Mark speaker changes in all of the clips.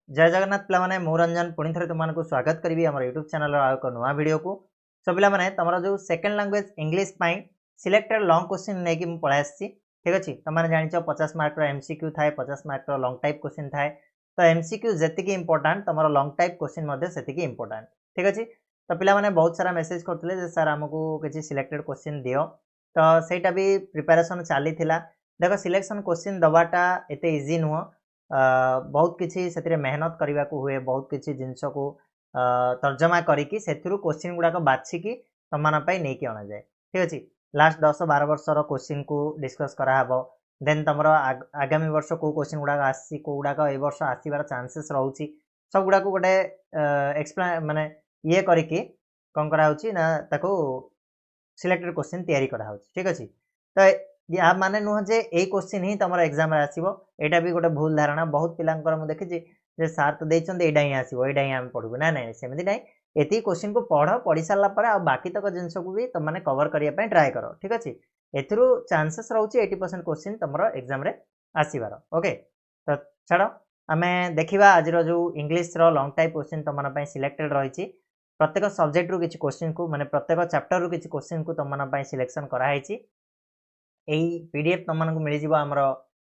Speaker 1: जय जगन्नाथ पिलाने मु रंजन पुणी थे तुमको स्वागत करी आम यूट्यूब चैनल एक नुआ वीडियो को। सो पिलाने तुम जो second language English selected long question नहीं कि पलि आसी ठीक अच्छे। तुमने जान 50 मार्क एमसीक्यू थाए 50 मार्क लॉन्ग टाइप क्वेश्चन थाए। तो एमसीक्यू जी इंपोर्टाट तुम लॉन्ग टाइप क्वेश्चन से इंपोर्टाट ठीक अच्छे। तो पिलाने बहुत सारा मेसेज करते सर आमको किसी सिलेक्टेड क्वेश्चन दियो तो सहीटा भी प्रिपेरेसन चली देख सिलेक्शन क्वेश्चन दवाटा एत इजी नुह बहुत किसी से मेहनत करने को हुए बहुत किसी जिनस को तर्जमा करी से क्वेश्चन गुड़ाक बाछिकी तुम नहीं अणा जाए ठीक अच्छे। लास्ट 10-12 वर्षर क्वेश्चन को डिस्कस कराब देन तुम आगामी वर्ष कौ क्वेश्चन गुड़ाक आसी कौ गुड़ाक ए वर्ष आसबार चांसेस रोचे सब गुड़ाक गोटे एक्सप्लेन माने ये करिकी कौन कराऊँच ना ताको सिलेक्टेड क्वेश्चन तैयारी कराऊँ ठीक अच्छे। तो या माने नुह जे ए क्वेश्चन ही तुम एग्जाम आसो यहाँ भी गोटे भूल धारणा बहुत पिलांकर मुझे देखी जे सार तो देते यहाँ ही आसो यहाँ ही आम पढ़ू ना ना सेमती ना ये क्वेश्चन को पढ़ सारापर आ बाकी तक जिन को भी तुमने कवर करने ट्राए कर ठीक अच्छे। एथुरु चांसेस रोचे 80% क्वेश्चन तुम एग्जाम आसबार ओके। तो छाड़ आम देखा आज जो इंग्लिश लॉन्ग टाइप क्वेश्चन तुम सिलेक्टेड रही प्रत्येक सब्जेक्ट रू किसी क्वेश्चन को माने प्रत्येक चैप्टर रू किसी क्वेश्चन को तुम सिलेक्शन कराई पीडीएफ तुमको मिल जाव आमर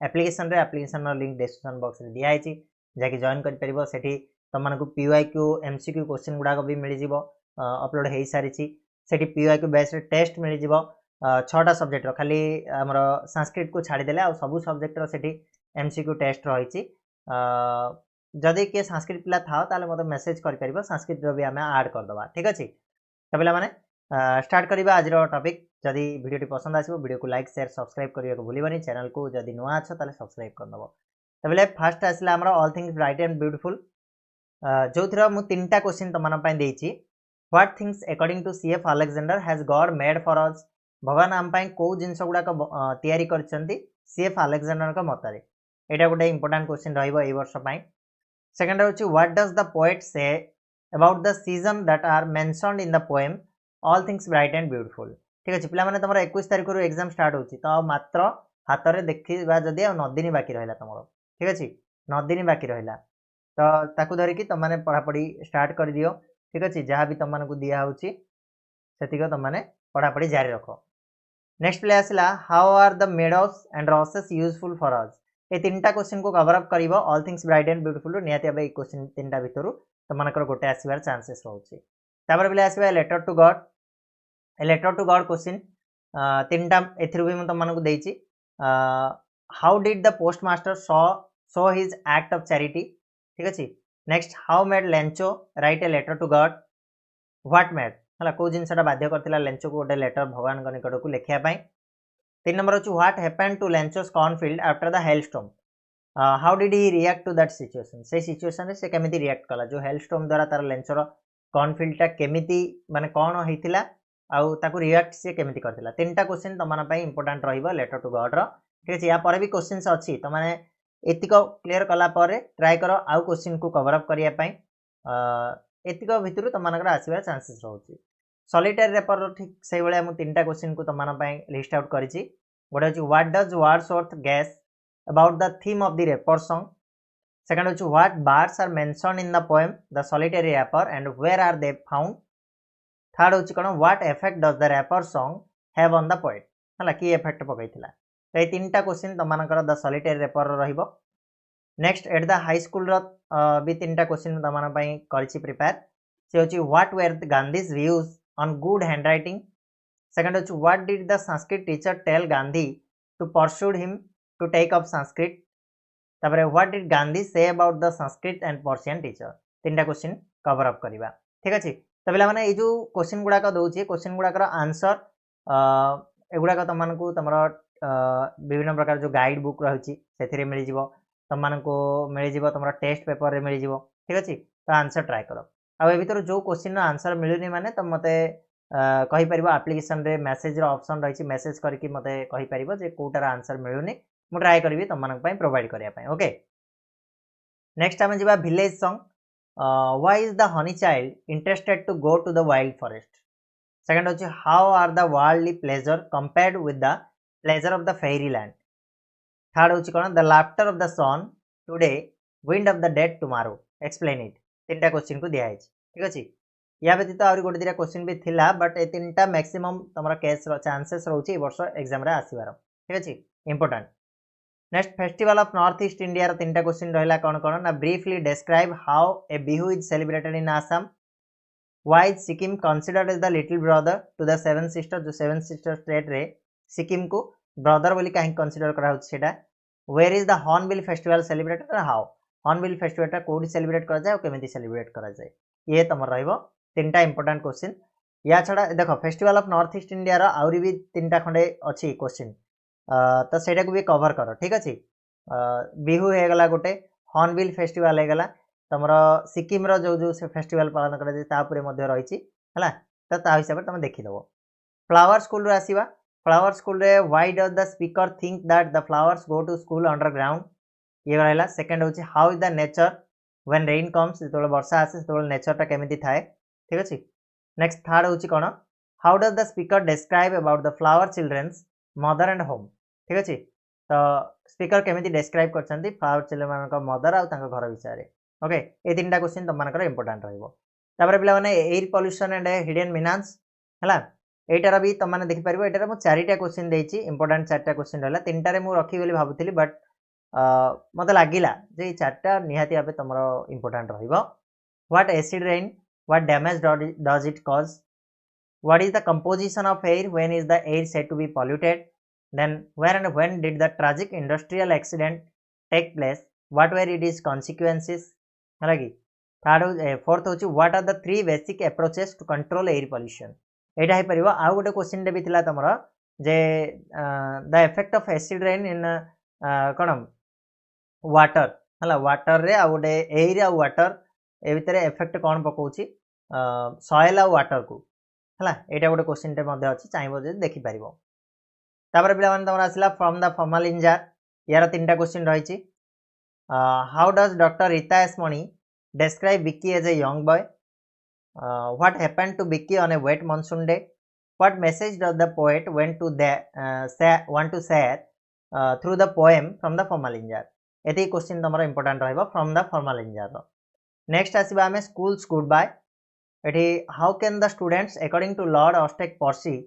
Speaker 1: एप्लिकेशन लिंक डिस्क्रिप्शन बॉक्स में दिखाई जैक जॉइन कर तुमको पीवाईक्यू एमसीक्यू क्वेश्चन गुड़ाक भी मिल जाव अपलोड हो सारी से पीवाईक्यू बेस टेस्ट मिल जाव 6टा सब्जेक्ट खाली आमर संस्कृत को छाड़देले आ सब सब्जेक्ट से एमसीक्यू टेस्ट रही जदि किए संस्कृत पिला था ताले मत मेसेज कर संस्कृत भी आम आड करदे ठीक अच्छे। तो पे स्टार्ट करवा आज टॉपिक जदि वीडियो पसंद आसो वीडियो को लाइक शेयर सब्सक्राइब करने को भूलनी चैनल को जदि नुआ अच्छ ताले सब्सक्राइब करदेव। तो बोले फास्ट आसला आमर all things bright and beautiful जो थी मुझे 3टा क्वेश्चन तुम what things according to CF Alexander has God made for us भगवान आम कौ जिनस गुड़ाक तैयारी कर सीएफ अलेक्जेंडर मत यहाँ गोटे इंपोर्टाट क्वेश्चन रही। सेकेंड हूँ what does the poet say about the season that are mentioned in the poem all things bright and beautiful ठीक अच्छे। पिला तुम 21 तारीख रू एग्जाम स्टार्ट हो तो मात्र हाथ में देखा जदि 9 दिन बाकी रहा तुम ठीक अच्छे 9 दिन बाकी रहा तो ताकू धरिकी तुमने पढ़ापढ़ी स्टार्ट कर दियो ठीक अच्छे। जहाँ भी तुमको दिहूँ से तुमने पढ़ापढ़ी जारी रख। नेक्स्ट प्ले आसला how are the meadows and rushes useful for us ये 3टा क्वेश्चन को कवर अप कर all things bright and beautiful निहाती क्वेश्चन 3टा भितर तुमको गोटे आसबार चांसेस रोचे। पे आसवा letter to God letter to God question 3टा एथरू भी तुमको देती how did the postmaster show his act of charity ठीक अच्छे। Next how made Lencho write a letter to God what made है कौ जिनसा बाध्य करता लेंचो को गोटे लेटर भगवान निकट को लिखापी। 3 नंबर अच्छे what happened to Lencho's cornfield after the hailstorm how did he react to that situation से सिचुएशन से केमिति रिएक्ट कला जो हेलस्टॉर्म द्वारा तार लेंचर कॉर्नफील्डटा केमिति माने कौन होइतिला आउ ताकू रिएक्ट से केमिति करथिला। 3टा क्वेश्चन तुमन पई इंपोर्टेंट रहिबो लेटर टू गॉड रो ठीक अछि। या पर भी क्वेश्चंस अछि तुमने एतिको क्लियर कला पर ट्राई करो आउ क्वेश्चन को कवर अप करिया पई एतिको भितरु तुमनकर आसीबा चांसेस रहउछि। सॉलिटरी रेपर ठीक से बेले हम 3टा क्वेश्चन को तुमन पई लिस्ट आउट करिछि। गोटे अछि what does Wordsworth guess about the theme of the reaper song. Second अछि what birds are mentioned in the poem the solitary reaper and where are they found. Third हूँ कौन what effect does the reaper song have on the poet है कि effect पकईला। तो ये 3टा question तुमको द सॉलिटरी रेपर रहिबो। Next at the high school भी 3टा क्वेश्चन तुम कर प्रिपेयर से हूँ what were Gandhi's views on good हैंड राइटिंग। सेकंड हूँ what did the Sanskrit teacher tell Gandhi to persuade him to take up Sanskrit. तापर what did Gandhi say about the Sanskrit and Persian teacher 3टा क्वेश्चन कवर अप करवा ठीक अच्छे। तो पे ये जो क्वेश्चन गुड़ाक दूसरी क्वेश्चन गुड़ाकर आंसर एगुड़ाक तुमको तुम विभिन्न प्रकार जो गाइड बुक रही से मिल जाव तुमको मिल जाव तुम टेस्ट पेपर मिल जाव ठीक अच्छे। तो आंसर ट्राए कर आ भर जो क्वेश्चन आंसर मिलूनी माने तुम मत कहीपर आप्लिकेसन मेसेज ऑप्शन रही मेसेज करके मत कहीपर जे कौटार आंसर मिलूनी मु ट्राए करी तुम प्रोवाइड करने ओके। नेक्स्ट आम जा village song why is the honey child interested to go to the wild forest. Second hoche how are the worldly pleasure compared with the pleasure of the fairyland. Third hoche kona the laughter of the sun today wind of the dead tomorrow explain it तीन question को दिखाई ठीक अच्छे या व्यतीत आहरी गोटे दुटा question भी थिला बट ए तीन टा मैक्सिमम तुम केस चांसेस रोचे वर्ष एग्जाम आसबार ठीक अच्छे important next festival of North East India तीन टा क्वेश्चन रहा कौन कौन ना briefly describe how a Bihu is celebrated in Assam why is Sikkim considered as the little brother to the seven sister जो सेवन सिस्टर स्टेट रे सिक्किम को ब्रदर बोली कहीं कंसीडर करा होता where is the hornbill festival celebrated how hornbill festival कौटी celebrate करा जाए और केमिति सेलिब्रेट करा जाए ये तुम रहिबो तीन टा इंपोर्टेंट क्वेश्चन या छड़ा देखो festival of North East India रो आउरी भी तीन टा खंडे अच्छी क्वेश्चन तो सेटा को भी कवर कर ठीक अच्छे बिहू होगला गोटे हॉर्नबिल फेस्टिवल होगला तुम सिक्किम जो जो से फेस्टिवल पालन कर रही है तो हिसाब से तुम देखीदेव फ्लावर स्कूल आसवा फ्लावर स्कूल रे why does the speaker think that the flowers go to school underground ये रहा सेकेंड हूँ how is the nature when rain comes जो वर्षा आसे से नेचरटा केमी थाए ठीक अच्छे नेक्स्ट थर्ड हूँ कौन how does the speaker describe about the flower children's mother and home ठीक अच्छे तो स्पीकर केमी डिस्क्राइब कर फ्लावर चिल्ड्रेन मान मदर आउ घर विषय ओके ये तीन क्वेश्चन तुम मानकर इंपोर्टाट रहा पे एयर पॉल्यूशन एंड हिडन मिनान्स है यहीटार भी तुमने देखिपार ये मुझे चारिटा क्वेश्चन देती इंपोर्टाट चार्टा क्वेश्चन रहा तीन टारे मुझे रखी भावुली बट मत लगिला जे चार्टा निहाती भाव तुम important what acid rain what damage does it cause what is the composition of air when is the air said to be polluted then where and when did the tragic industrial accident take place what were it is consequences है कि third fourth हूँ what are the three basic approaches to control air pollution यहाँ हो पार आउ गोटे question भी था तुम जे the effect of acid rain इन कौन वाटर है वाटर रे आ गोटे एयर आ वाटर ए भितर इफेक्ट कौन पकाउछि सॉइल आ वाटर को है यहाँ गोटे क्वेश्चन अच्छी चाहिए देखिपार तापर पे तुम आसला फ्रॉम द फॉर्मालिंजार यार तीन टा क्वेश्चन रही how does doctor Rita S Mani describe Vicky as a young boy? What happened to Vicky on a wet monsoon day? What message does the poet want to share through the poem from the Formalinjar? ये question तुम important रहा from the formalin jar next आसवा आम schools goodbye ये how can the students according to Lord Eustace Percy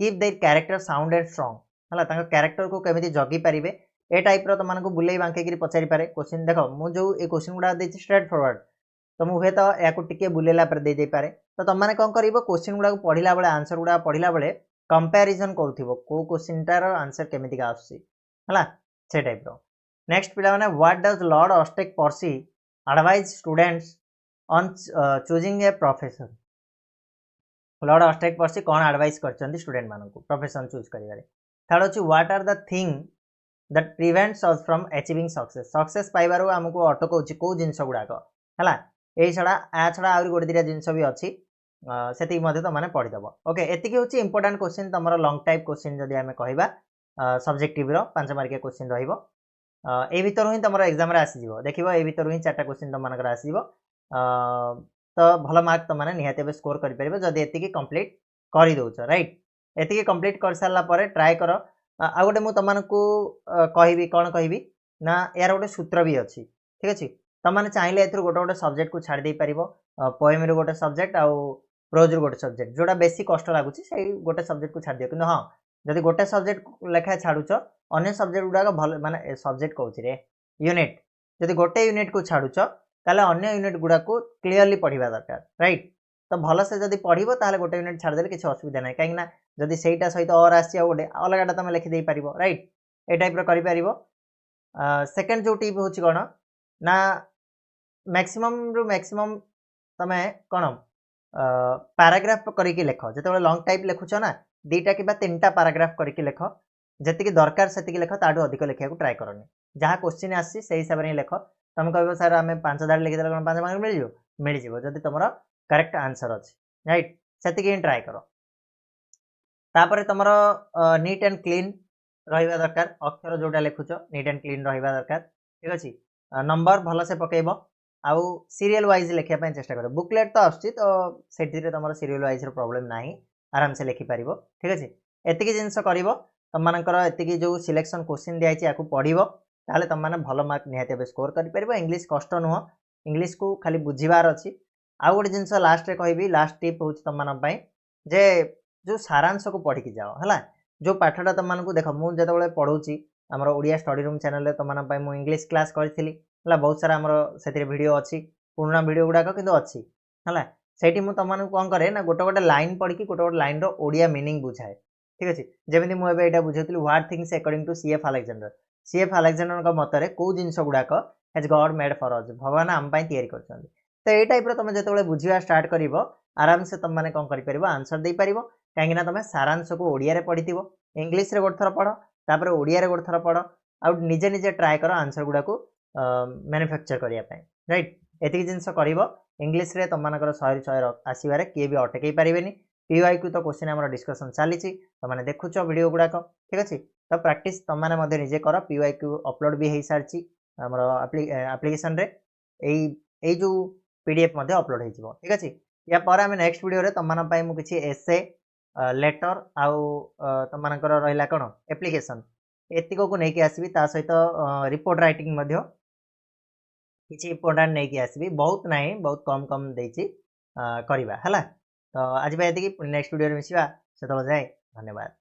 Speaker 1: keep their character sound and strong है character को केमी जगी पारे ए टाइप तुमको बुले बांकी पचारि पारे क्वेश्चन देख मुझे ये क्वेश्चन गुड़ा देती स्ट्रेट फॉरवर्ड तो मुझे तो या टे बुलेला दे पारे तो तुमने कौन कर क्वेश्चन गुड़ा पढ़ला बेले आंसर गुड़ा पढ़ला बेले कंपेरिजन करो कौ क्वेश्चनटार आंसर केमी आसला से टाइप नेक्स्ट पिला माने what does Lord Eustace Percy advise students on choosing a profession Lord Eustace Percy कौन एडवाइज कर स्टूडेंट मान प्रोफेशन चूज कर थर्ड अच्छी what are the thing that prevents us from achieving success success पाइबार आमको अटकाउछि कौ जिनस गुड़ाक है यही छड़ा आ छड़ा आउरी गोटे दुटा जिनस भी अच्छी से तुमने पढ़ीदेव ओके एति हूँ इंपोर्टाट क्वेश्चन तुम लंग टाइप क्वेश्चन जदि आम कह सब्जेक्टिव 5 मार्किया क्वेश्चन रही भितर ही तुम एग्जाम आसीज देख ये भितर ही 4टा क्वेश्चन तुम मानकर आसीज तो भल मार्क तुमने निहाती स्कोर करेंगे जदि एति कंप्लीट कर दौच रईट एति कंप्लीट कर सारापर ट्राए कर आ गोटे मुझे तुमको कहि कौन कहि ना यार गोटे सूत्र भी अच्छी ठीक अच्छे तुमने चाहिए ए गोटे गोटे सब्जेक्ट को छाड़ पार पोएम रू गोटे सब्जेक्ट आउ प्रोज रू गोटे सब्जेक्ट जोटा बेसी कष्ट लगुच से गोटे सब्जेक्ट को छाड़ दियो कि हाँ जब गोटे सब्जेक्ट लेखाएं छाड़ुच अन्य सब्जेक्ट गुड़ाक भल माने सब्जेक्ट कौच रे यूनिट जब गोटे यूनिट को छाड़ुच ताले अन्य यूनिट गुड़ा को क्लीयरली पढ़ा दरकार राइट तो भल से जब पढ़ो ताले गोटे यूनिट छाड़देले किसी असुविधा ना कहीं जदि सेटा सहित और आसी गोटे अलगाटा तुम लिखिदे पार राइट ए टाइप कर सेकेंड जो टिप हूँ कौन ना मैक्सिमम रु मैक्सिमम तुम कौन पैराग्राफ करके लिख जो लंग टाइप लिखुच ना 2टा कि 3टा पैराग्राफ करके लिख जी दरकार से लिख ताठू अधिक लिखा ट्राए करनी जहाँ क्वेश्चन आसी से हिसाब से लिख तुम कह सर आम 5 धाड़ी लिखिदे कौन 5 मार्क मिल जब तुम करेक्ट आंसर अच्छी राइट से ट्राए कर तापर तुम नीट एंड क्लीन रहा दरकार अक्षर जोटा लिखुच नीट एंड क्लीन रहा दरकार ठीक अच्छे नंबर भल से पकेब आउ सीरियल वाइज लिखापी चेष्टा कर बुकलेट तो आसुच्छी तो से तुम सीरियल वाइज प्रॉब्लम ना आराम से लिखिपार ठीक अच्छे एतिकी जिनस कर तुमकर एतिकी जो सिलेक्शन क्वेश्चन दिखाई या पढ़ो ताले तुम मैंने भल मार्क निहाती स्कोर कर इंग्लिश कष्ट नुह इंग्लिश को खाली बुझीबार अच्छी आउ गोटे जिनस लास्ट रे कहबी लास्ट टिप हूँ तुम मान जे जो सारांश को पढ़ी जाओ है जो पाठटा तुम मानक देख मुझे जो पढ़ाऊँगी आमर ओडिया स्टडी रूम चैनल तुम मैं इंग्लिश क्लास करी बहुत सारा आमर से वीडियो अच्छी पुराना वीडियो गुड़ाक कि अच्छी है से तुम कौन करे ना गोटे गोटे लाइन पढ़ी गोटे गोटे लाइन ओडिया मीनिंग बुझाए ठीक अच्छे जमी मुझे यहाँ बुझे what things according to CF Alexander C F Alexander मतरे कौ जिनस गुड़ाक has God made for us भगवान आम तैयारी कर तो ये टाइप तुम जो बुझा स्टार्ट कर आराम से तुम मैंने कौन कर आंसर दे पार कहीं तुम सारांश को ओडिया पढ़ी इंग्लीश रे गोटे थर पढ़ तापर ओडिया गोटे थर पढ़ आ निजे निजे ट्राए कर आंसर गुड़ा को मैन्युफैक्चर करने राइट एति जिनस कर इंग्लीश रे तुम मानकर 100 आसवे किए भी अटकई पारे पीवाईक्यू तो क्वेश्चन आम डिस्कसन चली तुमने देखुच वीडियो गुड़ाक ठीक अच्छे तो प्रैक्टिस तुम मैंने निजे कर पीवाईक्यू अपलोड भी हो सारी आम एप्लिकेशन रे जो पीडीएफ अपलोड हो ठीक अच्छे या पर आम नेक्स्ट वीडियो तुम मुझे एसे लेटर आउ तुम मानकर रहा कौन एप्लिकेशन एतिक को लेकिन आसबि ता सहित रिपोर्ट राइटिंग किसी इंपोर्टाट नहीं आसबि बहुत ना बहुत कम कम देछि करवा है तो आज एतिक नेक्स्ट वीडियो मिसिबा से जाए धन्यवाद।